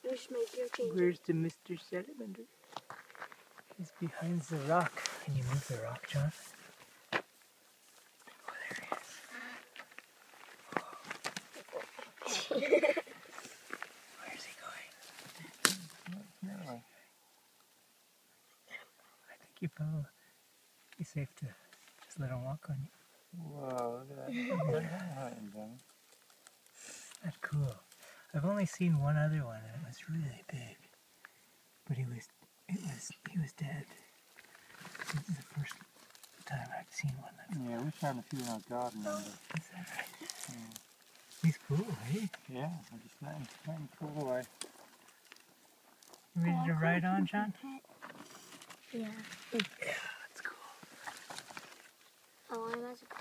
Where's my gear changer? Where's the Mr. Salamander? He's behind the rock. Can you move the rock, John? Oh, there he is. Where's he going? No. I think you probably be safe to just let him walk on you. Whoa, look at that. That's cool. I've only seen one other one and it was really big. But he was dead. This is the first time I've seen one that's Yeah, we found a few in our garden. Is that right? Yeah. He's cool, eh? Yeah, I just let him crawl away. You ready to ride on, John? Yeah. Yeah, that's cool. Oh, that's cool.